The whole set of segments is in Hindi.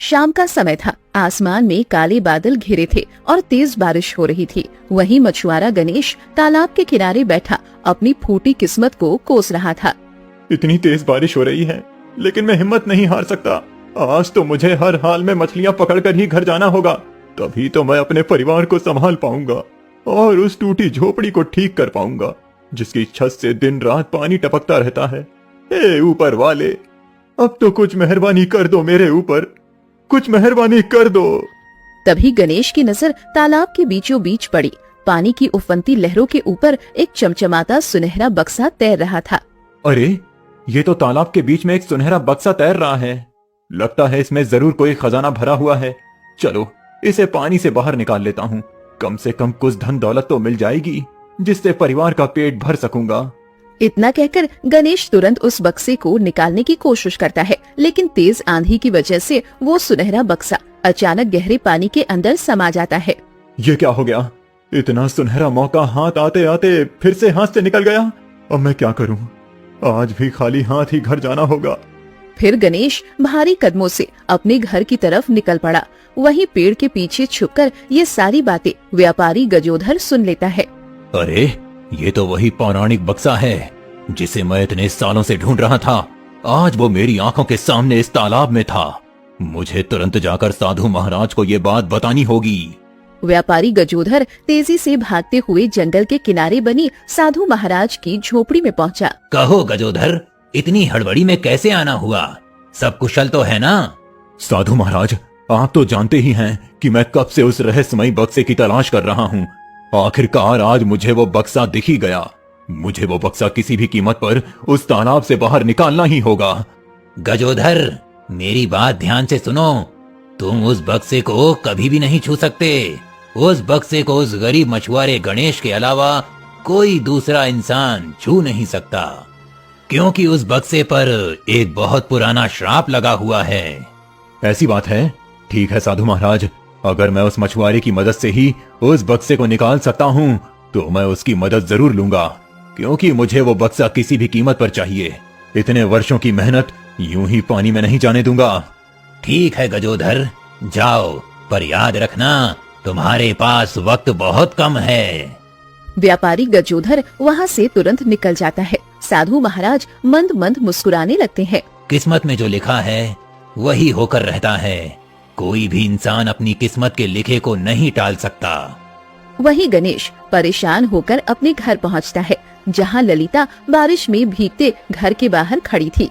शाम का समय था। आसमान में काले बादल घिरे थे और तेज बारिश हो रही थी। वहीं मछुआरा गणेश तालाब के किनारे बैठा अपनी फूटी किस्मत को कोस रहा था। इतनी तेज बारिश हो रही है, लेकिन मैं हिम्मत नहीं हार सकता। आज तो मुझे हर हाल में मछलियां पकड़कर ही घर जाना होगा, तभी तो मैं अपने परिवार को संभाल पाऊंगा और उस टूटी झोपड़ी को ठीक कर पाऊंगा जिसकी छत से दिन रात पानी टपकता रहता है। हे ऊपर वाले, अब तो कुछ मेहरबानी कर दो मेरे ऊपर, कुछ मेहरबानी कर दो। तभी गणेश की नजर तालाब के बीचों बीच पड़ी। पानी की उफनती लहरों के ऊपर एक चमचमाता सुनहरा बक्सा तैर रहा था। अरे, ये तो तालाब के बीच में एक सुनहरा बक्सा तैर रहा है। लगता है इसमें जरूर कोई खजाना भरा हुआ है। चलो इसे पानी से बाहर निकाल लेता हूँ, कम से कम कुछ धन दौलत तो मिल जाएगी जिससे परिवार का पेट भर सकूंगा। इतना कहकर गणेश तुरंत उस बक्से को निकालने की कोशिश करता है, लेकिन तेज आंधी की वजह से वो सुनहरा बक्सा अचानक गहरे पानी के अंदर समा जाता है। ये क्या हो गया? इतना सुनहरा मौका हाथ आते आते फिर से हाथ से निकल गया। अब मैं क्या करूं? आज भी खाली हाथ ही घर जाना होगा। फिर गणेश भारी कदमों से अपने घर की तरफ निकल पड़ा। वहीं पेड़ के पीछे छुपकर ये सारी बातें व्यापारी गजोधर सुन लेता है। अरे, ये तो वही पौराणिक बक्सा है जिसे मैं इतने सालों से ढूंढ रहा था। आज वो मेरी आंखों के सामने इस तालाब में था। मुझे तुरंत जाकर साधु महाराज को ये बात बतानी होगी। व्यापारी गजोधर तेजी से भागते हुए जंगल के किनारे बनी साधु महाराज की झोपड़ी में पहुंचा। कहो गजोधर, इतनी हड़बड़ी में कैसे आना हुआ? सब कुशल तो है ना? साधु महाराज, आप तो जानते ही हैं कि मैं कब से उस रहस्यमयी बक्से की तलाश कर रहा हूँ। आखिरकार आज मुझे वो बक्सा दिख ही गया। मुझे वो बक्सा किसी भी कीमत पर उस तालाब से बाहर निकालना ही होगा। गजोधर, मेरी बात ध्यान से सुनो। तुम उस बक्से को कभी भी नहीं छू सकते। उस बक्से को उस गरीब मछुआरे गणेश के अलावा कोई दूसरा इंसान छू नहीं सकता, क्योंकि उस बक्से पर एक बहुत पुराना श्राप लगा हुआ है। ऐसी बात है? ठीक है साधु महाराज, अगर मैं उस मछुआरे की मदद से ही उस बक्से को निकाल सकता हूँ तो मैं उसकी मदद जरूर लूंगा, क्योंकि मुझे वो बक्सा किसी भी कीमत पर चाहिए। इतने वर्षों की मेहनत यूं ही पानी में नहीं जाने दूंगा। ठीक है गजोधर, जाओ, पर याद रखना तुम्हारे पास वक्त बहुत कम है। व्यापारी गजोधर वहाँ से तुरंत निकल जाता है। साधु महाराज मंद मंद मुस्कुराने लगते हैं। किस्मत में जो लिखा है वही होकर रहता है। कोई भी इंसान अपनी किस्मत के लिखे को नहीं टाल सकता। वहीं गणेश परेशान होकर अपने घर पहुँचता है, जहाँ ललिता बारिश में भीगते घर के बाहर खड़ी थी।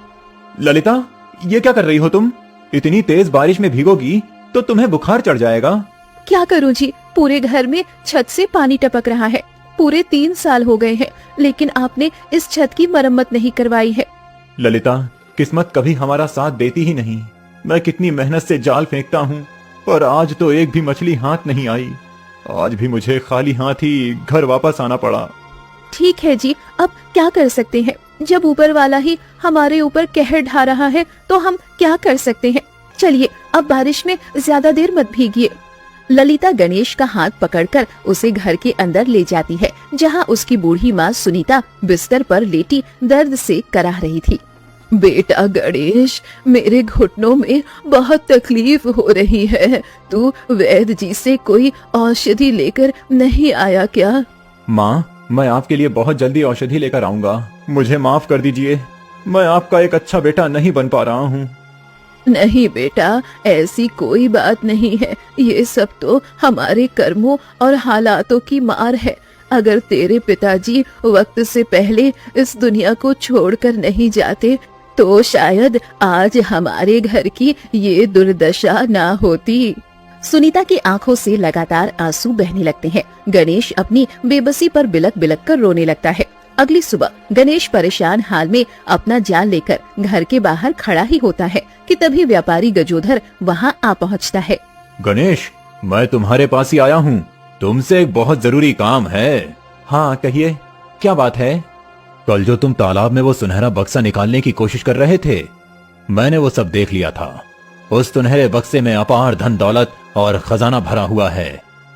ललिता, ये क्या कर रही हो तुम? इतनी तेज बारिश में भीगोगी तो तुम्हें बुखार चढ़ जाएगा। क्या करूँ जी, पूरे घर में छत से पानी टपक रहा है। पूरे 3 साल हो गए हैं, लेकिन आपने इस छत की मरम्मत नहीं करवाई है। ललिता, किस्मत कभी हमारा साथ देती ही नहीं। मैं कितनी मेहनत से जाल फेंकता हूँ, पर आज तो एक भी मछली हाथ नहीं आई। आज भी मुझे खाली हाथ ही घर वापस आना पड़ा। ठीक है जी, अब क्या कर सकते हैं? जब ऊपर वाला ही हमारे ऊपर कहर ढा रहा है तो हम क्या कर सकते हैं। चलिए, अब बारिश में ज्यादा देर मत भीगिए। ललिता गणेश का हाथ पकड़कर उसे घर के अंदर ले जाती है, जहां उसकी बूढ़ी माँ सुनीता बिस्तर पर लेटी दर्द से कराह रही थी। बेटा गणेश, मेरे घुटनों में बहुत तकलीफ हो रही है। तू वैद्य जी से कोई औषधि लेकर नहीं आया क्या? माँ, मैं आपके लिए बहुत जल्दी औषधि लेकर आऊंगा। मुझे माफ कर दीजिए, मैं आपका एक अच्छा बेटा नहीं बन पा रहा हूँ। नहीं बेटा, ऐसी कोई बात नहीं है। ये सब तो हमारे कर्मों और हालातों की मार है। अगर तेरे पिताजी वक्त से पहले इस दुनिया को छोड़कर नहीं जाते तो शायद आज हमारे घर की ये दुर्दशा ना होती। सुनीता की आंखों से लगातार आंसू बहने लगते हैं। गणेश अपनी बेबसी पर बिलक बिलक कर रोने लगता है। अगली सुबह गणेश परेशान हाल में अपना जाल लेकर घर के बाहर खड़ा ही होता है कि तभी व्यापारी गजोधर वहां आ पहुंचता है। गणेश, मैं तुम्हारे पास ही आया हूँ। तुमसे एक बहुत जरूरी काम है। हाँ कहिए, क्या बात है? कल जो तुम तालाब में वो सुनहरा बक्सा निकालने की कोशिश कर रहे थे, मैंने वो सब देख लिया था। उस सुनहरे बक्से में अपार धन दौलत और खजाना भरा हुआ है।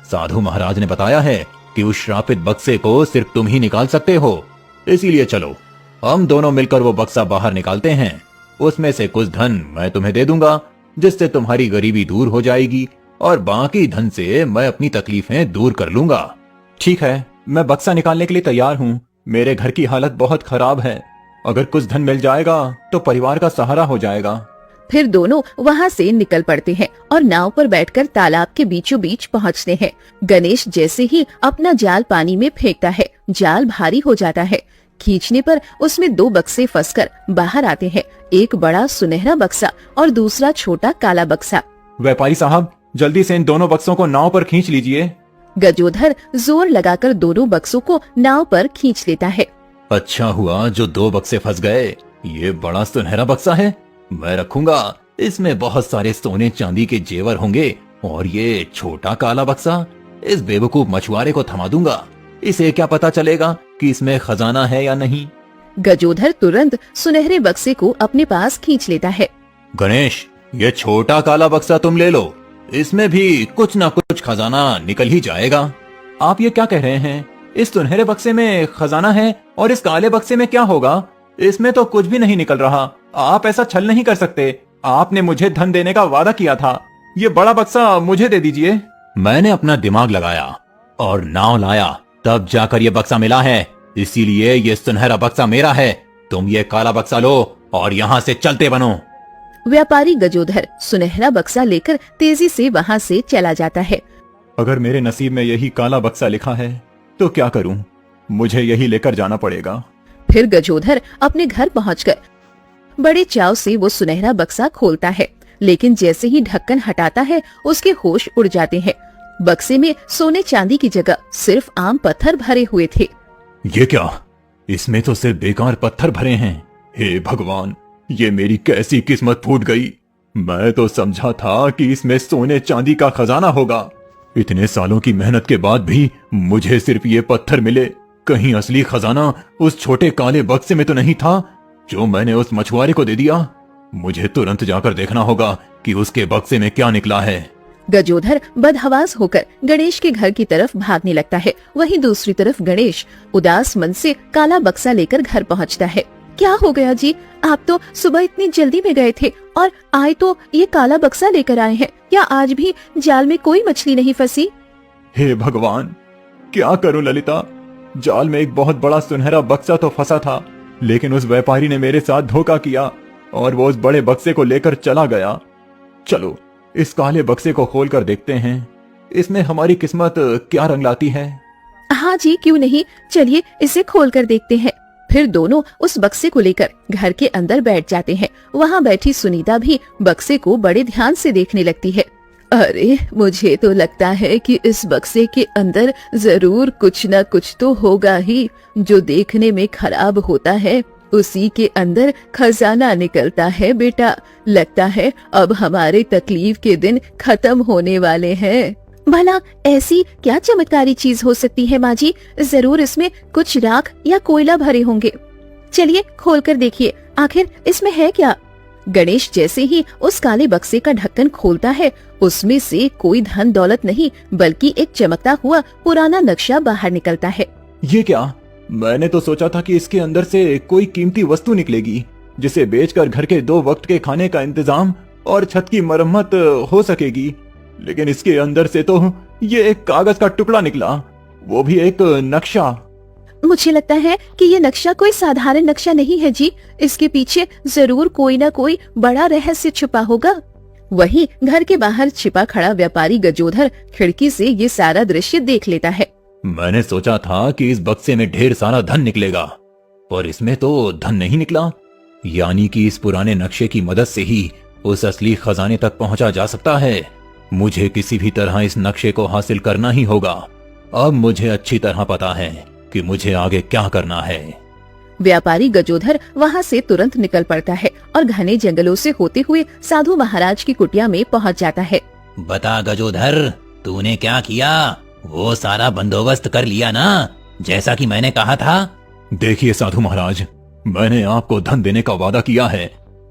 साधु महाराज ने बताया है कि उस श्रापित बक्से को सिर्फ तुम ही निकाल सकते हो। इसीलिए चलो, हम दोनों मिलकर वो बक्सा बाहर निकालते हैं। उसमें से कुछ धन मैं तुम्हें दे दूंगा जिससे तुम्हारी गरीबी दूर हो जाएगी और बाकी धन से मैं अपनी तकलीफें दूर कर लूंगा। ठीक है, मैं बक्सा निकालने के लिए तैयार हूँ। मेरे घर की हालत बहुत खराब है। अगर कुछ धन मिल जाएगा तो परिवार का सहारा हो जाएगा। फिर दोनों वहाँ से निकल पड़ते हैं और नाव पर बैठकर तालाब के बीचों बीच पहुँचते हैं। गणेश जैसे ही अपना जाल पानी में फेंकता है, जाल भारी हो जाता है। खींचने पर उसमें 2 बक्से फंसकर बाहर आते हैं, एक बड़ा सुनहरा बक्सा और दूसरा छोटा काला बक्सा। व्यापारी साहब, जल्दी से इन दोनों बक्सों को नाव पर खींच लीजिए। गजोधर जोर लगाकर दोनों बक्सों को नाव पर खींच लेता है। अच्छा हुआ जो 2 बक्से फंस गए। ये बड़ा सुनहरा बक्सा है, मैं रखूंगा। इसमें बहुत सारे सोने चांदी के जेवर होंगे। और ये छोटा काला बक्सा, इस बेवकूफ मछुआरे को थमा दूंगा। इसे क्या पता चलेगा कि इसमें खजाना है या नहीं। गजोधर तुरंत सुनहरे बक्से को अपने पास खींच लेता है। गणेश, ये छोटा काला बक्सा तुम ले लो, इसमें भी कुछ ना कुछ खजाना निकल ही जाएगा। आप ये क्या कह रहे हैं? इस सुनहरे बक्से में खजाना है और इस काले बक्से में क्या होगा? इसमें तो कुछ भी नहीं निकल रहा। आप ऐसा छल नहीं कर सकते। आपने मुझे धन देने का वादा किया था। ये बड़ा बक्सा मुझे दे दीजिए। मैंने अपना दिमाग लगाया और नाव लाया, तब जाकर ये बक्सा मिला है। इसीलिए ये सुनहरा बक्सा मेरा है। तुम ये काला बक्सा लो और यहाँ से चलते बनो। व्यापारी गजोधर सुनहरा बक्सा लेकर तेजी से वहाँ से चला जाता है। अगर मेरे नसीब में यही काला बक्सा लिखा है तो क्या करूं? मुझे यही लेकर जाना पड़ेगा। फिर गजोधर अपने घर पहुंचकर बड़े चाव से वो सुनहरा बक्सा खोलता है, लेकिन जैसे ही ढक्कन हटाता है उसके होश उड़ जाते हैं। बक्से में सोने चांदी की जगह सिर्फ आम पत्थर भरे हुए थे। ये क्या? इसमें तो सिर्फ बेकार पत्थर भरे हैं। हे भगवान, ये मेरी कैसी किस्मत फूट गई। मैं तो समझा था कि इसमें सोने चांदी का खजाना होगा। इतने सालों की मेहनत के बाद भी मुझे सिर्फ ये पत्थर मिले। कहीं असली खजाना उस छोटे काले बक्से में तो नहीं था जो मैंने उस मछुआरे को दे दिया। मुझे तुरंत जाकर देखना होगा कि उसके बक्से में क्या निकला है। गजोधर बदहवास होकर गणेश के घर की तरफ भागने लगता है। वहीं दूसरी तरफ गणेश उदास मन से काला बक्सा लेकर घर पहुंचता है। क्या हो गया जी? आप तो सुबह इतनी जल्दी में गए थे और आए तो ये काला बक्सा लेकर आए हैं। क्या आज भी जाल में कोई मछली नहीं फंसी? हे भगवान, क्या करूं ललिता? जाल में एक बहुत बड़ा सुनहरा बक्सा तो फंसा था, लेकिन उस व्यापारी ने मेरे साथ धोखा किया और वो उस बड़े बक्से को लेकर चला गया। चलो इस काले बक्से को खोलकर देखते हैं, इसमें हमारी किस्मत क्या रंग लाती है। हाँ जी, क्यों नहीं, चलिए इसे खोलकर देखते हैं। फिर दोनों उस बक्से को लेकर घर के अंदर बैठ जाते हैं। वहाँ बैठी सुनीता भी बक्से को बड़े ध्यान से देखने लगती है। अरे, मुझे तो लगता है कि इस बक्से के अंदर जरूर कुछ न कुछ तो होगा ही। जो देखने में खराब होता है उसी के अंदर खजाना निकलता है बेटा। लगता है अब हमारे तकलीफ के दिन खत्म होने वाले हैं। भला ऐसी क्या चमत्कारी चीज हो सकती है माँ जी? जरूर इसमें कुछ राख या कोयला भरे होंगे। चलिए खोलकर देखिए, आखिर इसमें है क्या। गणेश जैसे ही उस काले बक्से का ढक्कन खोलता है, उसमें से कोई धन दौलत नहीं बल्कि एक चमकता हुआ पुराना नक्शा बाहर निकलता है। ये क्या? मैंने तो सोचा था कि इसके अंदर से कोई कीमती वस्तु निकलेगी जिसे बेचकर घर के 2 वक्त के खाने का इंतजाम और छत की मरम्मत हो सकेगी, लेकिन इसके अंदर से तो ये एक कागज का टुकड़ा निकला, वो भी एक नक्शा। मुझे लगता है कि ये नक्शा कोई साधारण नक्शा नहीं है जी। इसके पीछे जरूर कोई ना कोई बड़ा रहस्य छुपा होगा। वहीं घर के बाहर छिपा खड़ा व्यापारी गजोधर खिड़की से ये सारा दृश्य देख लेता है। मैंने सोचा था कि इस बक्से में ढेर सारा धन निकलेगा, पर इसमें तो धन नहीं निकला। यानी कि इस पुराने नक्शे की मदद से ही उस असली खजाने तक पहुंचा जा सकता है। मुझे किसी भी तरह इस नक्शे को हासिल करना ही होगा। अब मुझे अच्छी तरह पता है कि मुझे आगे क्या करना है। व्यापारी गजोधर वहाँ से तुरंत निकल पड़ता है और घने जंगलों से होते हुए साधु महाराज की कुटिया में पहुँच जाता है। बता गजोधर, तूने क्या किया? वो सारा बंदोबस्त कर लिया ना, जैसा कि मैंने कहा था? देखिए साधु महाराज, मैंने आपको धन देने का वादा किया है,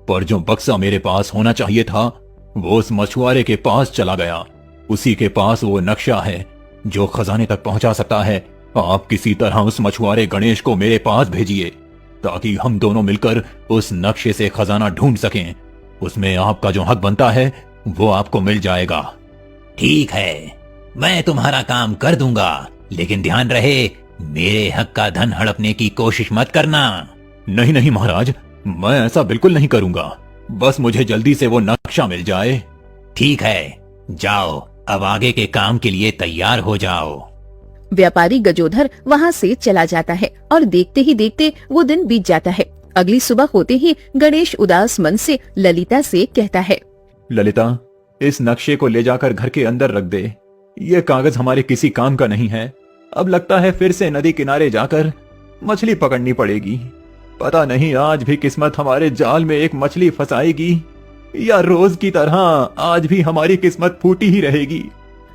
पर जो बक्सा मेरे पास होना चाहिए था वो उस मछुआरे के पास चला गया। उसी के पास वो नक्शा है जो खजाने तक पहुंचा सकता है। आप किसी तरह उस मछुआरे गणेश को मेरे पास भेजिए ताकि हम दोनों मिलकर उस नक्शे से खजाना ढूंढ सकें। उसमें आपका जो हक बनता है वो आपको मिल जाएगा। ठीक है, मैं तुम्हारा काम कर दूंगा, लेकिन ध्यान रहे मेरे हक का धन हड़पने की कोशिश मत करना। नहीं नहीं महाराज, मैं ऐसा बिल्कुल नहीं करूंगा। बस मुझे जल्दी से वो नक्शा मिल जाए। ठीक है, जाओ, अब आगे के काम के लिए तैयार हो जाओ। व्यापारी गजोधर वहाँ से चला जाता है और देखते ही देखते वो दिन बीत जाता है। अगली सुबह होते ही गणेश उदास मन से ललिता से कहता है, ललिता, इस नक्शे को ले जाकर घर के अंदर रख दे। ये कागज हमारे किसी काम का नहीं है। अब लगता है फिर से नदी किनारे जाकर मछली पकड़नी पड़ेगी। पता नहीं आज भी किस्मत हमारे जाल में एक मछली फंसाएगी या रोज की तरह आज भी हमारी किस्मत फूटी ही रहेगी।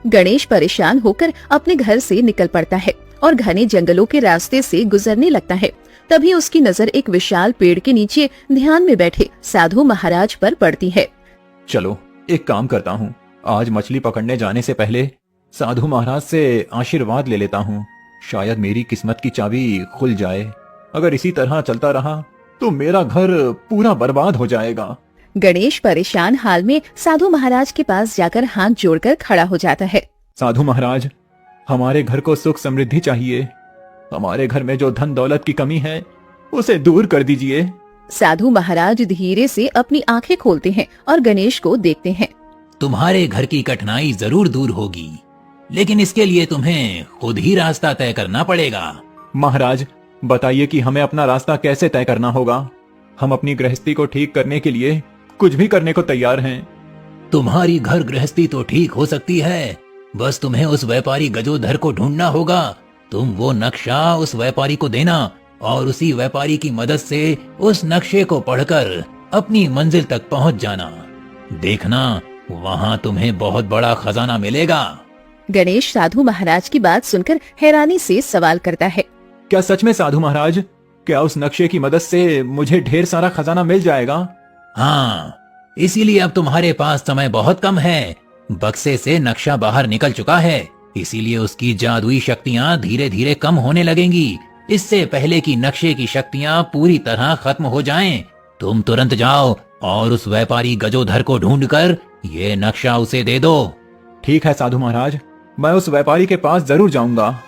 गणेश परेशान होकर अपने घर से निकल पड़ता है और घने जंगलों के रास्ते से गुजरने लगता है। तभी उसकी नजर एक विशाल पेड़ के नीचे ध्यान में बैठे साधु महाराज पर पड़ती है। चलो एक काम करता हूँ, आज मछली पकड़ने जाने से पहले साधु महाराज से आशीर्वाद ले लेता हूँ। शायद मेरी किस्मत की चाबी खुल जाए। अगर इसी तरह चलता रहा तो मेरा घर पूरा बर्बाद हो जाएगा। गणेश परेशान हाल में साधु महाराज के पास जाकर हाथ जोड़कर खड़ा हो जाता है। साधु महाराज, हमारे घर को सुख समृद्धि चाहिए। हमारे घर में जो धन दौलत की कमी है उसे दूर कर दीजिए। साधु महाराज धीरे से अपनी आंखें खोलते हैं और गणेश को देखते हैं। तुम्हारे घर की कठिनाई जरूर दूर होगी, लेकिन इसके लिए तुम्हें खुद ही रास्ता तय करना पड़ेगा। महाराज, बताइए कि हमें अपना रास्ता कैसे तय करना होगा। हम अपनी गृहस्थी को ठीक करने के लिए कुछ भी करने को तैयार हैं। तुम्हारी घर गृहस्थी तो ठीक हो सकती है, बस तुम्हें उस व्यापारी गजोधर को ढूंढना होगा। तुम वो नक्शा उस व्यापारी को देना और उसी व्यापारी की मदद से उस नक्शे को पढ़कर अपनी मंजिल तक पहुंच जाना। देखना, वहां तुम्हें बहुत बड़ा खजाना मिलेगा। गणेश साधु महाराज की बात सुनकर हैरानी से सवाल करता है, क्या सच में साधु महाराज? क्या उस नक्शे की मदद से मुझे ढेर सारा खजाना मिल जाएगा? हाँ, इसीलिए अब तुम्हारे पास समय बहुत कम है। बक्से से नक्शा बाहर निकल चुका है, इसीलिए उसकी जादुई शक्तियाँ धीरे धीरे कम होने लगेंगी। इससे पहले कि नक्शे की शक्तियाँ पूरी तरह खत्म हो जाएं, तुम तुरंत जाओ और उस व्यापारी गजोधर को ढूंढकर ये नक्शा उसे दे दो। ठीक है साधु महाराज, मैं उस व्यापारी के पास जरूर जाऊंगा।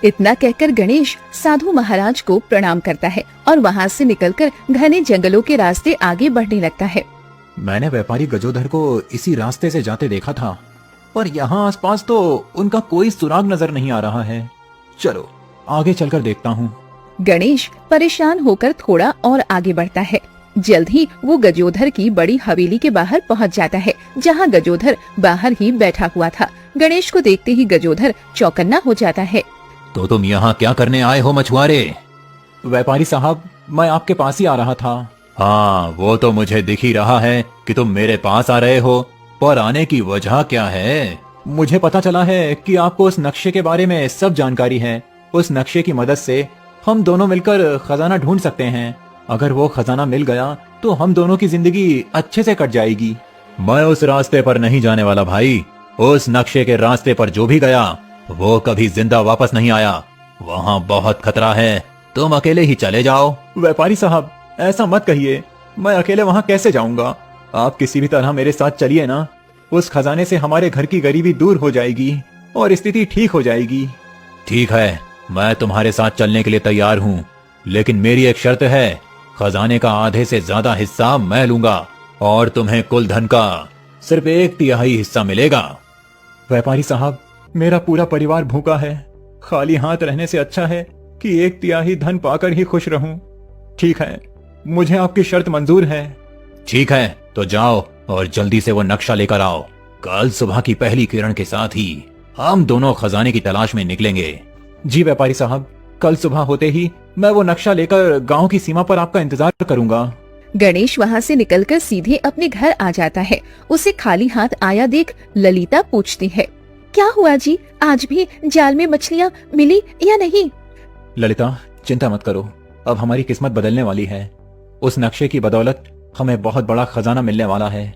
इतना कहकर गणेश साधु महाराज को प्रणाम करता है और वहाँ से निकलकर घने जंगलों के रास्ते आगे बढ़ने लगता है। मैंने व्यापारी गजोधर को इसी रास्ते से जाते देखा था, पर यहाँ आसपास तो उनका कोई सुराग नजर नहीं आ रहा है। चलो आगे चलकर देखता हूँ। गणेश परेशान होकर थोड़ा और आगे बढ़ता है। जल्द ही वो गजोधर की बड़ी हवेली के बाहर पहुँच जाता है, जहाँ गजोधर बाहर ही बैठा हुआ था। गणेश को देखते ही गजोधर चौकन्ना हो जाता है। तो तुम यहाँ क्या करने आए हो मछुआरे? व्यापारी साहब, मैं आपके पास ही आ रहा था। हाँ, वो तो मुझे दिख ही रहा है कि तुम मेरे पास आ रहे हो, पर आने की वजह क्या है? मुझे पता चला है कि आपको उस नक्शे के बारे में सब जानकारी है। उस नक्शे की मदद से हम दोनों मिलकर खजाना ढूंढ सकते हैं। अगर वो खजाना मिल गया तो हम दोनों की जिंदगी अच्छे से कट जाएगी। मैं उस रास्ते पर नहीं जाने वाला भाई। उस नक्शे के रास्ते पर जो भी गया वो कभी जिंदा वापस नहीं आया। वहाँ बहुत खतरा है, तुम अकेले ही चले जाओ। व्यापारी साहब, ऐसा मत कहिए। मैं अकेले वहाँ कैसे जाऊंगा? आप किसी भी तरह मेरे साथ चलिए ना। उस खजाने से हमारे घर की गरीबी दूर हो जाएगी और स्थिति ठीक हो जाएगी। ठीक है, मैं तुम्हारे साथ चलने के लिए तैयार हूँ, लेकिन मेरी एक शर्त है। खजाने का आधे से ज्यादा हिस्सा मैं लूंगा और तुम्हें कुल धन का सिर्फ 1/3 हिस्सा मिलेगा। व्यापारी साहब, मेरा पूरा परिवार भूखा है। खाली हाथ रहने से अच्छा है कि 1/3 धन पाकर ही खुश रहूं। ठीक है, मुझे आपकी शर्त मंजूर है। ठीक है, तो जाओ और जल्दी से वो नक्शा लेकर आओ। कल सुबह की पहली किरण के साथ ही हम दोनों खजाने की तलाश में निकलेंगे। जी व्यापारी साहब, कल सुबह होते ही मैं वो नक्शा लेकर गांव की सीमा पर आपका इंतजार करूंगा। गणेश वहाँ से निकलकर सीधे अपने घर आ जाता है। उसे खाली हाथ आया देख ललिता पूछती है, क्या हुआ जी, आज भी जाल में मछलियाँ मिली या नहीं? ललिता, चिंता मत करो, अब हमारी किस्मत बदलने वाली है। उस नक्शे की बदौलत हमें बहुत बड़ा खजाना मिलने वाला है।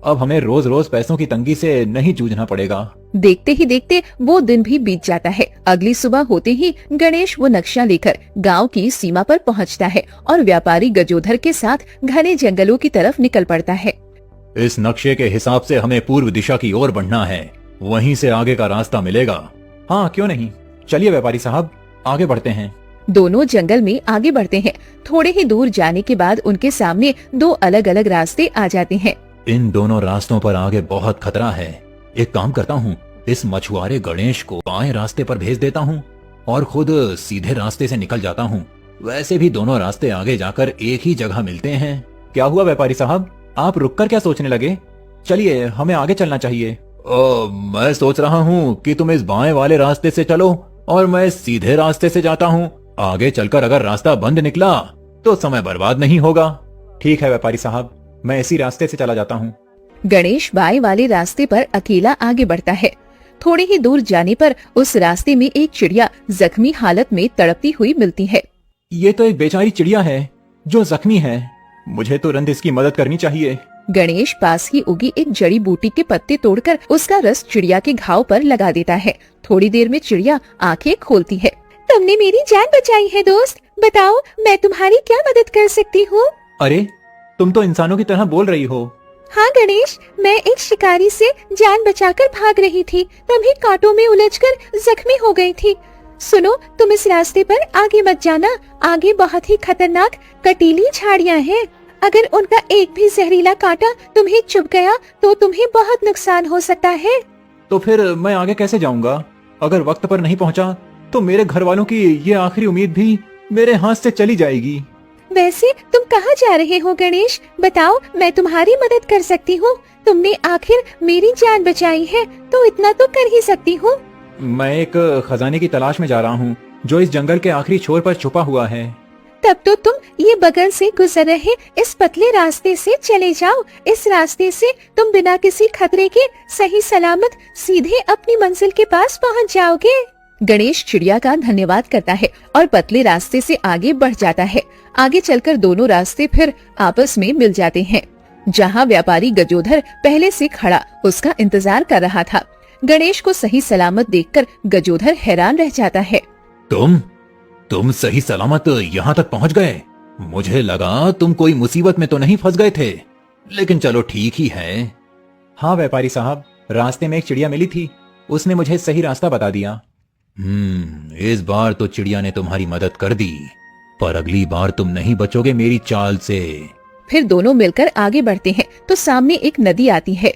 अब हमें रोज रोज पैसों की तंगी से नहीं जूझना पड़ेगा। देखते ही देखते वो दिन भी बीत जाता है। अगली सुबह होते ही गणेश वो नक्शा लेकर गांव की सीमा पर पहुंचता है और व्यापारी गजोधर के साथ घने जंगलों की तरफ निकल पड़ता है। इस नक्शे के हिसाब से हमें पूर्व दिशा की ओर बढ़ना है, वहीं से आगे का रास्ता मिलेगा। हाँ क्यों नहीं, चलिए व्यापारी साहब आगे बढ़ते हैं। दोनों जंगल में आगे बढ़ते हैं। थोड़े ही दूर जाने के बाद उनके सामने दो अलग अलग रास्ते आ जाते हैं। इन दोनों रास्तों पर आगे बहुत खतरा है। एक काम करता हूँ, इस मछुआरे गणेश को बाएं रास्ते पर भेज देता हूँ और खुद सीधे रास्ते से निकल जाता हूँ। वैसे भी दोनों रास्ते आगे जाकर एक ही जगह मिलते हैं। क्या हुआ व्यापारी साहब, आप रुककर क्या सोचने लगे? चलिए हमें आगे चलना चाहिए। मैं सोच रहा हूँ कि तुम इस बाएं वाले रास्ते से चलो और मैं सीधे रास्ते से जाता हूँ। आगे चलकर अगर रास्ता बंद निकला तो समय बर्बाद नहीं होगा। ठीक है व्यापारी साहब, मैं इसी रास्ते से चला जाता हूँ। गणेश बाएं वाले रास्ते पर अकेला आगे बढ़ता है। थोड़े ही दूर जाने पर उस रास्ते में एक चिड़िया जख्मी हालत में तड़पती हुई मिलती है। ये तो एक बेचारी चिड़िया है जो जख्मी है, मुझे तुरंत इसकी मदद करनी चाहिए। गणेश पास ही उगी एक जड़ी बूटी के पत्ते तोड़कर उसका रस चिड़िया के घाव पर लगा देता है। थोड़ी देर में चिड़िया आंखें खोलती है। तुमने मेरी जान बचाई है दोस्त, बताओ मैं तुम्हारी क्या मदद कर सकती हूँ? अरे तुम तो इंसानों की तरह बोल रही हो। हाँ गणेश, मैं एक शिकारी से जान बचाकर भाग रही थी, तभी कांटों में उलझकर जख्मी हो गई थी। सुनो, तुम इस रास्ते पर आगे मत जाना, आगे बहुत ही खतरनाक कटीली झाड़ियाँ हैं। अगर उनका एक भी जहरीला कांटा तुम्हें चुभ गया तो तुम्हें बहुत नुकसान हो सकता है। तो फिर मैं आगे कैसे जाऊंगा? अगर वक्त पर नहीं पहुंचा तो मेरे घर वालों की ये आखिरी उम्मीद भी मेरे हाथ से चली जाएगी। वैसे तुम कहाँ जा रहे हो गणेश? बताओ, मैं तुम्हारी मदद कर सकती हूँ। तुमने आखिर मेरी जान बचाई है तो इतना तो कर ही सकती हूँ। मैं एक खजाने की तलाश में जा रहा हूँ जो इस जंगल के आखिरी छोर पर छुपा हुआ है। तब तो तुम ये बगल से गुजर रहे इस पतले रास्ते से चले जाओ। इस रास्ते से तुम बिना किसी खतरे के सही सलामत सीधे अपनी मंजिल के पास पहुँच जाओगे। गणेश चिड़िया का धन्यवाद करता है और पतले रास्ते से आगे बढ़ जाता है। आगे चलकर दोनों रास्ते फिर आपस में मिल जाते हैं। जहाँ व्यापारी गजोधर पहले से खड़ा उसका इंतजार कर रहा था। गणेश को सही सलामत देखकर गजोधर हैरान रह जाता है। तुम सही सलामत यहाँ तक पहुँच गए? मुझे लगा तुम कोई मुसीबत में तो नहीं फंस गए थे, लेकिन चलो ठीक ही है। हाँ व्यापारी साहब, रास्ते में एक चिड़िया मिली थी, उसने मुझे सही रास्ता बता दिया। इस बार तो चिड़िया ने तुम्हारी मदद कर दी, पर अगली बार तुम नहीं बचोगे मेरी चाल से। फिर दोनों मिलकर आगे बढ़ते हैं तो सामने एक नदी आती है।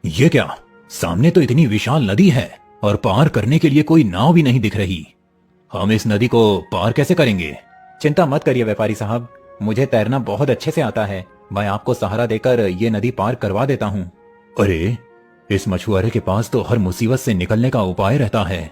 ये क्या, सामने तो इतनी विशाल नदी है और पार करने के लिए कोई नाव भी नहीं दिख रही। हम इस नदी को पार कैसे करेंगे? चिंता मत करिए व्यापारी साहब, मुझे तैरना बहुत अच्छे से आता है। मैं आपको सहारा देकर ये नदी पार करवा देता हूँ। अरे, इस मछुआरे के पास तो हर मुसीबत से निकलने का उपाय रहता है।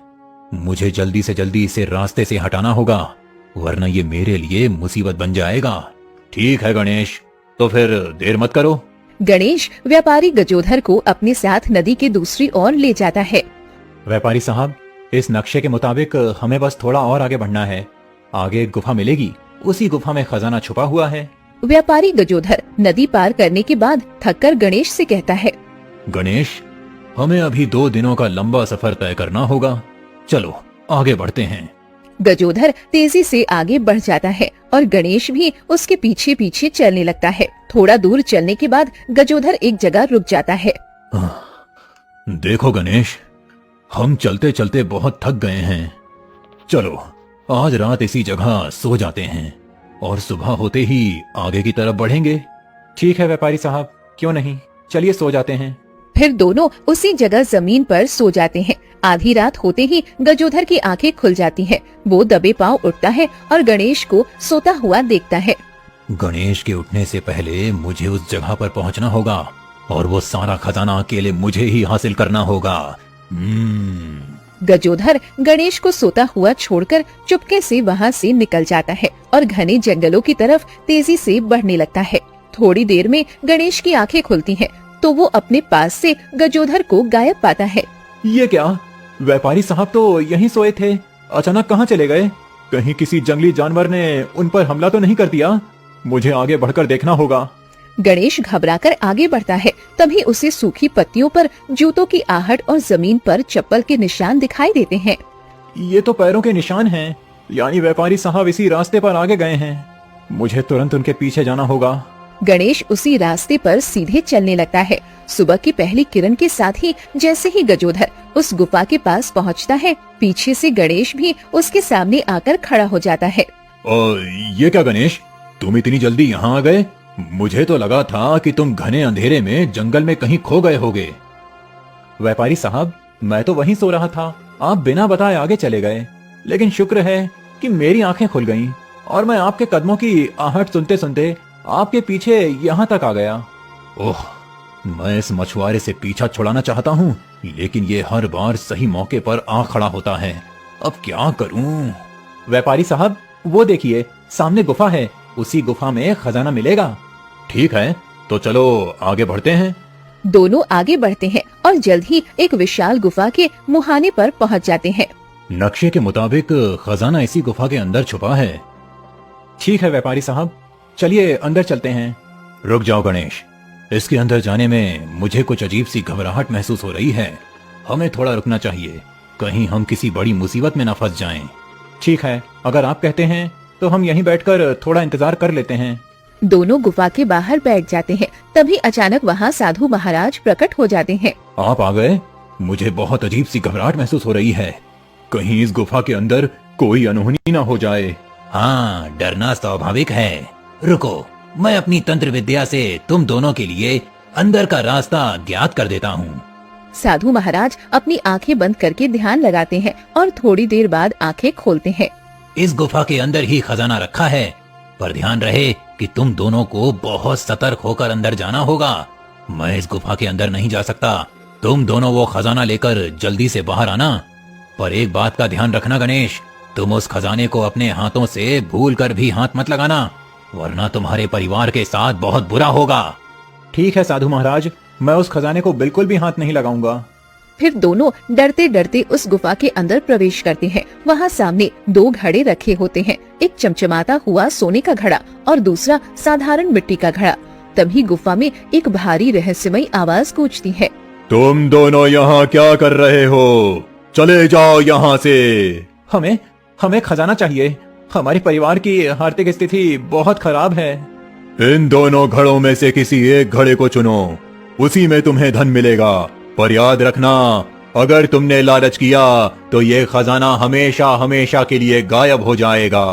मुझे जल्दी से जल्दी इसे रास्ते से हटाना होगा, वरना ये मेरे लिए मुसीबत बन जाएगा। ठीक है गणेश, तो फिर देर मत करो। गणेश व्यापारी गजोधर को अपने साथ नदी के दूसरी ओर ले जाता है। व्यापारी साहब, इस नक्शे के मुताबिक हमें बस थोड़ा और आगे बढ़ना है। आगे एक गुफा मिलेगी, उसी गुफा में खजाना छुपा हुआ है। व्यापारी गजोधर नदी पार करने के बाद थककर गणेश से कहता है, गणेश, हमें अभी 2 दिनों का लंबा सफर तय करना होगा। चलो आगे बढ़ते हैं। गजोधर तेजी से आगे बढ़ जाता है और गणेश भी उसके पीछे पीछे चलने लगता है। थोड़ा दूर चलने के बाद गजोधर एक जगह रुक जाता है। देखो गणेश, हम चलते चलते बहुत थक गए हैं। चलो आज रात इसी जगह सो जाते हैं और सुबह होते ही आगे की तरफ बढ़ेंगे। ठीक है व्यापारी साहब, क्यों नहीं, चलिए सो जाते हैं। फिर दोनों उसी जगह जमीन पर सो जाते हैं। आधी रात होते ही गजोधर की आंखें खुल जाती हैं। वो दबे पांव उठता है और गणेश को सोता हुआ देखता है। गणेश के उठने से पहले मुझे उस जगह पर पहुंचना होगा और वो सारा खजाना अकेले मुझे ही हासिल करना होगा। गजोधर गणेश को सोता हुआ छोड़कर चुपके से वहाँ से निकल जाता है और घने जंगलों की तरफ तेजी से बढ़ने लगता है। थोड़ी देर में गणेश की आंखें खुलती हैं, तो वो अपने पास से गजोधर को गायब पाता है। ये क्या, व्यापारी साहब तो यहीं सोए थे, अचानक कहाँ चले गए? कहीं किसी जंगली जानवर ने उन पर हमला तो नहीं कर दिया? मुझे आगे बढ़कर देखना होगा। गणेश घबराकर आगे बढ़ता है। तभी उसे सूखी पत्तियों पर जूतों की आहट और जमीन पर चप्पल के निशान दिखाई देते हैं। ये तो पैरों के निशान हैं, यानी व्यापारी साहब इसी रास्ते पर आगे गए हैं। मुझे तुरंत उनके पीछे जाना होगा। गणेश उसी रास्ते पर सीधे चलने लगता है। सुबह की पहली किरण के साथ ही जैसे ही गजोधर उस गुफा के पास पहुंचता है, पीछे से गणेश भी उसके सामने आकर खड़ा हो जाता है। ये क्या गणेश, तुम इतनी जल्दी यहाँ आ गए? मुझे तो लगा था कि तुम घने अंधेरे में जंगल में कहीं खो गए होगे। व्यापारी साहब, मैं तो वहीं सो रहा था, आप बिना बताए आगे चले गए, लेकिन शुक्र है कि मेरी आंखें खुल गईं और मैं आपके कदमों की आहट सुनते सुनते आपके पीछे यहाँ तक आ गया। ओह, मैं इस मछुआरे से पीछा छुड़ाना चाहता हूँ, लेकिन ये हर बार सही मौके पर आ खड़ा होता है। अब क्या करूँ? व्यापारी साहब, वो देखिए, सामने गुफा है, उसी गुफा में खजाना मिलेगा। ठीक है, तो चलो आगे बढ़ते हैं। दोनों आगे बढ़ते हैं और जल्द ही एक विशाल गुफा के मुहाने पर पहुंच जाते हैं। नक्शे के मुताबिक खजाना इसी गुफा के अंदर छुपा है। ठीक है व्यापारी साहब, चलिए अंदर चलते हैं। रुक जाओ गणेश, इसके अंदर जाने में मुझे कुछ अजीब सी घबराहट महसूस हो रही है। हमें थोड़ा रुकना चाहिए, कहीं हम किसी बड़ी मुसीबत में न फंस जाएं। ठीक है, अगर आप कहते हैं तो हम यहीं बैठकर थोड़ा इंतजार कर लेते हैं। दोनों गुफा के बाहर बैठ जाते हैं। तभी अचानक वहाँ साधु महाराज प्रकट हो जाते हैं। आप आ गए? मुझे बहुत अजीब सी घबराहट महसूस हो रही है, कहीं इस गुफा के अंदर कोई अनहोनी न हो जाए। हाँ, डरना स्वाभाविक है। रुको, मैं अपनी तंत्र विद्या से तुम दोनों के लिए अंदर का रास्ता ज्ञात कर देता हूँ। साधु महाराज अपनी आंखें बंद करके ध्यान लगाते हैं और थोड़ी देर बाद आंखें खोलते हैं। इस गुफा के अंदर ही खजाना रखा है, पर ध्यान रहे कि तुम दोनों को बहुत सतर्क होकर अंदर जाना होगा। मैं इस गुफा के अंदर नहीं जा सकता, तुम दोनों वो खजाना लेकर जल्दी से बाहर आना। पर एक बात का ध्यान रखना गणेश, तुम उस खजाने को अपने हाथों से भूल कर भी हाथ मत लगाना, वरना तुम्हारे परिवार के साथ बहुत बुरा होगा। ठीक है साधु महाराज, मैं उस खजाने को बिल्कुल भी हाथ नहीं लगाऊंगा। फिर दोनों डरते डरते उस गुफा के अंदर प्रवेश करते हैं। वहाँ सामने दो घड़े रखे होते हैं, एक चमचमाता हुआ सोने का घड़ा और दूसरा साधारण मिट्टी का घड़ा। तभी गुफा में एक भारी रहस्यमयी आवाज गूंजती है। तुम दोनों यहाँ क्या कर रहे हो? चले जाओ यहाँ से। हमें खजाना चाहिए, हमारे परिवार की आर्थिक स्थिति बहुत खराब है। इन दोनों घड़ों में से किसी एक घड़े को चुनो, उसी में तुम्हें धन मिलेगा। पर याद रखना, अगर तुमने लालच किया तो ये खजाना हमेशा हमेशा के लिए गायब हो जाएगा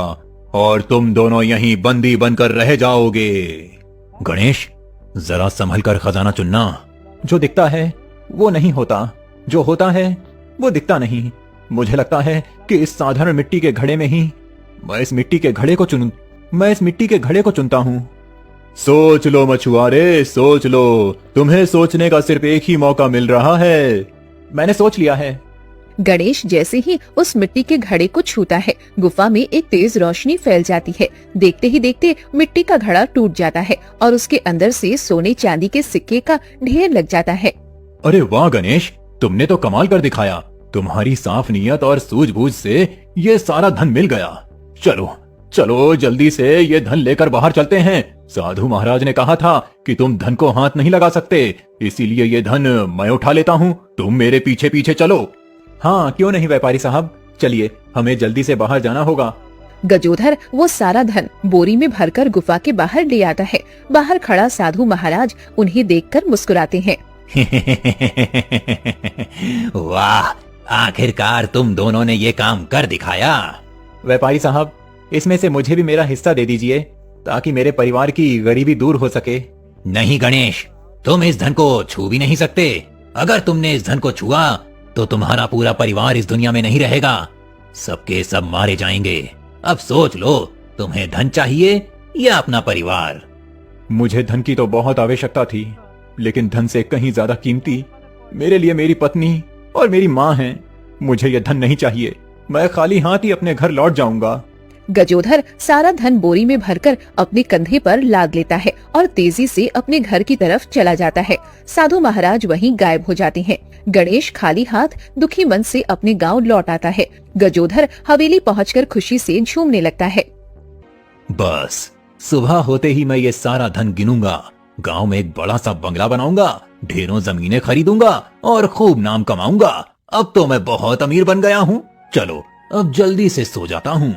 और तुम दोनों यहीं बंदी बनकर रह जाओगे। गणेश, जरा संभल कर खजाना चुनना। जो दिखता है वो नहीं होता, जो होता है वो दिखता नहीं। मुझे लगता है कि इस साधारण मिट्टी के घड़े में ही मैं इस मिट्टी के घड़े को चुनता हूँ। सोच लो मछुआरे, सोच लो, तुम्हें सोचने का सिर्फ एक ही मौका मिल रहा है। मैंने सोच लिया है। गणेश जैसे ही उस मिट्टी के घड़े को छूता है, गुफा में एक तेज रोशनी फैल जाती है। देखते ही देखते मिट्टी का घड़ा टूट जाता है और उसके अंदर से सोने चांदी के सिक्के का ढेर लग जाता है। अरे वाह गणेश, तुमने तो कमाल कर दिखाया। तुम्हारी साफ नीयत और सूझबूझ से ये सारा धन मिल गया। चलो चलो जल्दी से ये धन लेकर बाहर चलते हैं। साधु महाराज ने कहा था कि तुम धन को हाथ नहीं लगा सकते, इसीलिए ये धन मैं उठा लेता हूँ, तुम मेरे पीछे पीछे चलो। हाँ क्यों नहीं व्यापारी साहब, चलिए, हमें जल्दी से बाहर जाना होगा। गजोधर वो सारा धन बोरी में भरकर गुफा के बाहर ले आता है। बाहर खड़ा साधु महाराज उन्हें देखकर मुस्कुराते हैं। वाह, आखिरकार तुम दोनों ने ये काम कर दिखाया। व्यापारी साहब, इसमें से मुझे भी मेरा हिस्सा दे दीजिए ताकि मेरे परिवार की गरीबी दूर हो सके। नहीं गणेश, तुम इस धन को छू भी नहीं सकते। अगर तुमने इस धन को छुआ तो तुम्हारा पूरा परिवार इस दुनिया में नहीं रहेगा, सबके सब मारे जाएंगे। अब सोच लो, तुम्हें धन चाहिए या अपना परिवार? मुझे धन की तो बहुत आवश्यकता थी, लेकिन धन से कहीं ज्यादा कीमती मेरे लिए मेरी पत्नी और मेरी माँ हैं। मुझे यह धन नहीं चाहिए, मैं खाली हाथ ही अपने घर लौट जाऊंगा। गजोधर सारा धन बोरी में भरकर अपने कंधे पर लाद लेता है और तेजी से अपने घर की तरफ चला जाता है। साधु महाराज वहीं गायब हो जाते हैं। गणेश खाली हाथ दुखी मन से अपने गांव लौट आता है। गजोधर हवेली पहुंचकर खुशी से झूमने लगता है। बस सुबह होते ही मैं ये सारा धन गिनूंगा, गांव में एक बड़ा सा बंगला बनाऊंगा, ढेरों जमीनें खरीदूंगा और खूब नाम कमाऊंगा। अब तो मैं बहुत अमीर बन गया हूँ। चलो अब जल्दी से सो जाता हूँ।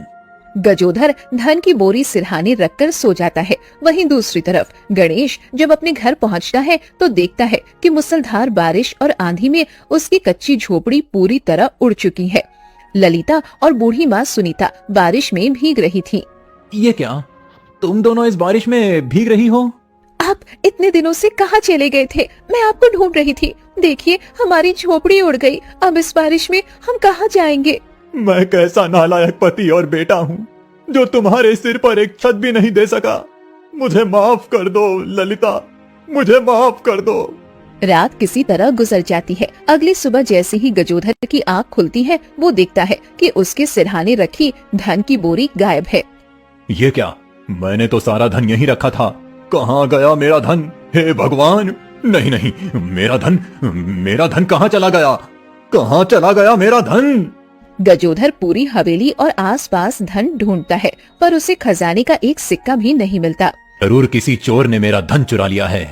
गजोधर धन की बोरी सिरहाने रखकर सो जाता है। वहीं दूसरी तरफ गणेश जब अपने घर पहुंचता है तो देखता है कि मूसलाधार बारिश और आंधी में उसकी कच्ची झोपड़ी पूरी तरह उड़ चुकी है। ललिता और बूढ़ी माँ सुनीता बारिश में भीग रही थी। ये क्या, तुम दोनों इस बारिश में भीग रही हो? आप इतने दिनों से कहाँ चले गए थे? मैं आपको ढूंढ रही थी। देखिए हमारी झोपड़ी उड़ गई। अब इस बारिश में हम कहाँ जाएंगे? मैं कैसा नालायक पति और बेटा हूँ जो तुम्हारे सिर पर एक छत भी नहीं दे सका। मुझे माफ कर दो ललिता, मुझे माफ कर दो। रात किसी तरह गुजर जाती है। अगली सुबह जैसे ही गजोधर की आँख खुलती है वो देखता है कि उसके सिरहाने रखी धन की बोरी गायब है। ये क्या, मैंने तो सारा धन यहीं रखा था। कहाँ गया मेरा धन? हे भगवान, नहीं नहीं, मेरा धन कहाँ चला गया? कहाँ चला गया मेरा धन? गजोधर पूरी हवेली और आसपास धन ढूंढता है पर उसे खजाने का एक सिक्का भी नहीं मिलता। जरूर किसी चोर ने मेरा धन चुरा लिया है।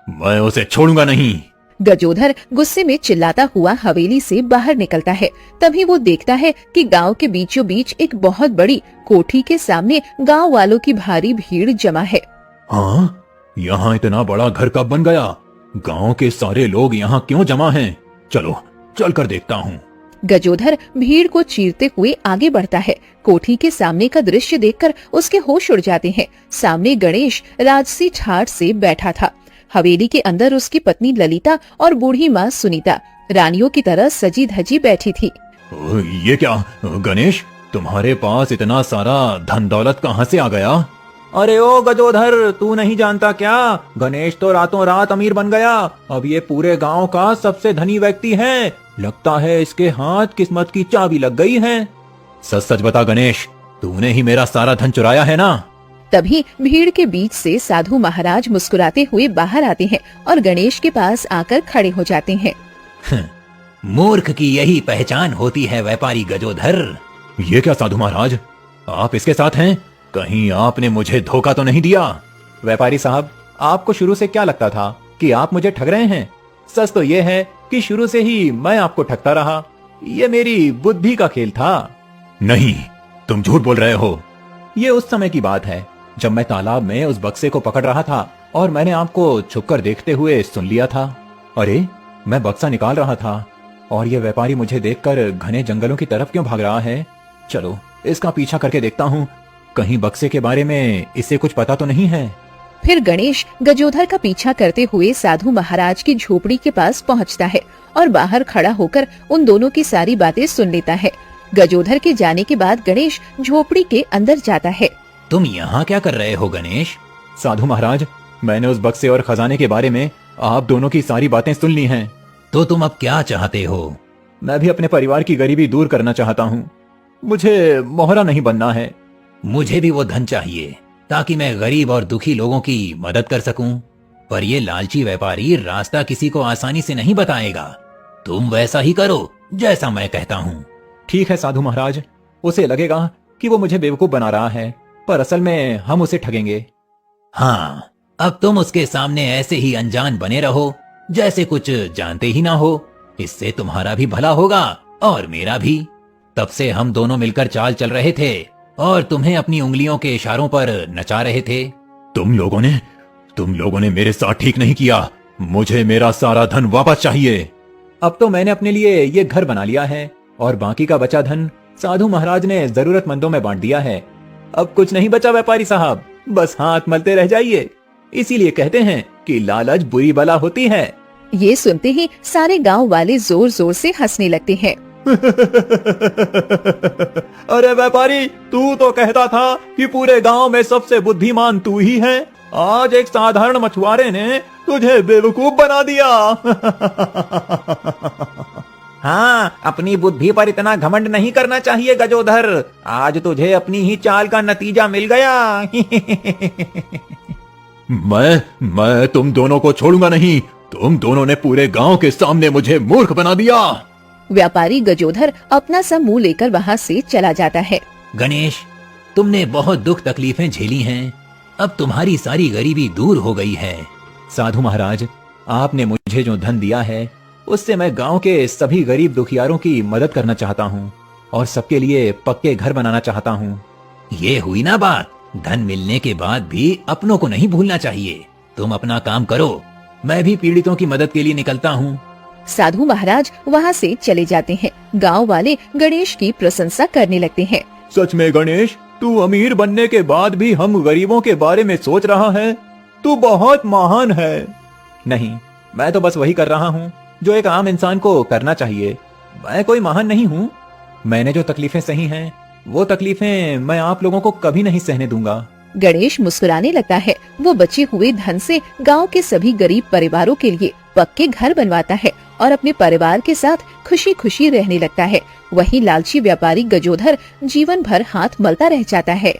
मैं उसे छोड़ूंगा नहीं। गजोधर गुस्से में चिल्लाता हुआ हवेली से बाहर निकलता है। तभी वो देखता है कि गांव के बीचों बीच एक बहुत बड़ी कोठी के सामने गांव वालों की भारी भीड़ जमा है। हाँ, यहाँ इतना बड़ा घर कब बन गया? गांव के सारे लोग यहाँ क्यों जमा हैं? चलो चल कर देखता हूँ। गजोधर भीड़ को चीरते हुए आगे बढ़ता है। कोठी के सामने का दृश्य देखकर उसके होश उड़ जाते हैं। सामने गणेश राजसी ठाठ से बैठा था। हवेली के अंदर उसकी पत्नी ललिता और बूढ़ी माँ सुनीता रानियों की तरह सजी धजी बैठी थी। ये क्या गणेश, तुम्हारे पास इतना सारा धन दौलत कहाँ से आ गया? अरे ओ गजोधर, तू नहीं जानता क्या? गणेश तो रातों रात अमीर बन गया। अब ये पूरे गांव का सबसे धनी व्यक्ति है। लगता है इसके हाथ किस्मत की चाबी लग गई है। सच सच बता गणेश, तूने ही मेरा सारा धन चुराया है ना? तभी भीड़ के बीच से साधु महाराज मुस्कुराते हुए बाहर आते हैं और गणेश के पास आकर खड़े हो जाते हैं। मूर्ख की यही पहचान होती है व्यापारी गजोधर। ये क्या साधु महाराज, आप इसके साथ हैं? कहीं आपने मुझे धोखा तो नहीं दिया? व्यापारी साहब, आपको शुरू से क्या लगता था कि आप मुझे ठग रहे हैं? सच तो ये है कि शुरू से ही मैं आपको ठगता रहा। ये मेरी बुद्धि का खेल था। नहीं, तुम झूठ बोल रहे हो। ये उस समय की बात है जब मैं तालाब में उस बक्से को पकड़ रहा था और मैंने आपको छुपकर देखते हुए सुन लिया था। अरे, मैं बक्सा निकाल रहा था और ये व्यापारी मुझे देखकर घने जंगलों की तरफ क्यों भाग रहा है? चलो इसका पीछा करके देखता हूँ, कहीं बक्से के बारे में इसे कुछ पता तो नहीं है। फिर गणेश गजोधर का पीछा करते हुए साधु महाराज की झोपड़ी के पास पहुंचता है और बाहर खड़ा होकर उन दोनों की सारी बातें सुन लेता है। गजोधर के जाने के बाद गणेश झोपड़ी के अंदर जाता है। तुम यहाँ क्या कर रहे हो गणेश? साधु महाराज, मैंने उस बक्से और खजाने के बारे में आप दोनों की सारी बातें सुन ली हैं। तो तुम अब क्या चाहते हो? मैं भी अपने परिवार की गरीबी दूर करना चाहता हूँ। मुझे मोहरा नहीं बनना है। मुझे भी वो धन चाहिए ताकि मैं गरीब और दुखी लोगों की मदद कर सकूं। पर ये लालची व्यापारी रास्ता किसी को आसानी से नहीं बताएगा। तुम वैसा ही करो जैसा मैं कहता हूँ। ठीक है साधु महाराज, उसे लगेगा कि वो मुझे बेवकूफ बना रहा है, पर असल में हम उसे ठगेंगे। हाँ, अब तुम उसके सामने ऐसे ही अनजान बने रहो जैसे कुछ जानते ही ना हो। इससे तुम्हारा भी भला होगा और मेरा भी। तब से हम दोनों मिलकर चाल चल रहे थे और तुम्हें अपनी उंगलियों के इशारों पर नचा रहे थे। तुम लोगों ने मेरे साथ ठीक नहीं किया। मुझे मेरा सारा धन वापस चाहिए। अब तो मैंने अपने लिए ये घर बना लिया है और बाकी का बचा धन साधु महाराज ने जरूरतमंदों में बांट दिया है। अब कुछ नहीं बचा व्यापारी साहब, बस हाथ मलते रह जाइए। इसीलिए कहते हैं कि लालच बुरी बला होती है। ये सुनते ही सारे गांव वाले जोर जोर से हंसने लगते हैं। अरे व्यापारी, तू तो कहता था कि पूरे गांव में सबसे बुद्धिमान तू ही है। आज एक साधारण मछुआरे ने तुझे बेवकूफ बना दिया। हाँ, अपनी बुद्धि पर इतना घमंड नहीं करना चाहिए गजोधर। आज तुझे अपनी ही चाल का नतीजा मिल गया। मैं तुम दोनों को छोड़ूंगा नहीं। तुम दोनों ने पूरे गांव के सामने मुझे मूर्ख बना दिया। व्यापारी गजोधर अपना सा मुंह लेकर वहाँ से चला जाता है। गणेश, तुमने बहुत दुख तकलीफें झेली हैं। अब तुम्हारी सारी गरीबी दूर हो गई है। साधु महाराज, आपने मुझे जो धन दिया है उससे मैं गांव के सभी गरीब दुखियारों की मदद करना चाहता हूँ और सबके लिए पक्के घर बनाना चाहता हूँ। ये हुई ना बात। धन मिलने के बाद भी अपनों को नहीं भूलना चाहिए। तुम अपना काम करो, मैं भी पीड़ितों की मदद के लिए निकलता हूँ। साधु महाराज वहाँ से चले जाते हैं। गांव वाले गणेश की प्रशंसा करने लगते हैं। सच में गणेश, तू अमीर बनने के बाद भी हम गरीबों के बारे में सोच रहा है। तू बहुत महान है। नहीं, मैं तो बस वही कर रहा हूँ जो एक आम इंसान को करना चाहिए। मैं कोई महान नहीं हूँ। मैंने जो तकलीफें सही हैं, वो तकलीफें मैं आप लोगों को कभी नहीं सहने दूंगा। गणेश मुस्कुराने लगता है। वो बचे हुए धन से गांव के सभी गरीब परिवारों के लिए पक्के घर बनवाता है और अपने परिवार के साथ खुशी खुशी रहने लगता है। वहीं लालची व्यापारी गजोधर जीवन भर हाथ मलता रह जाता है।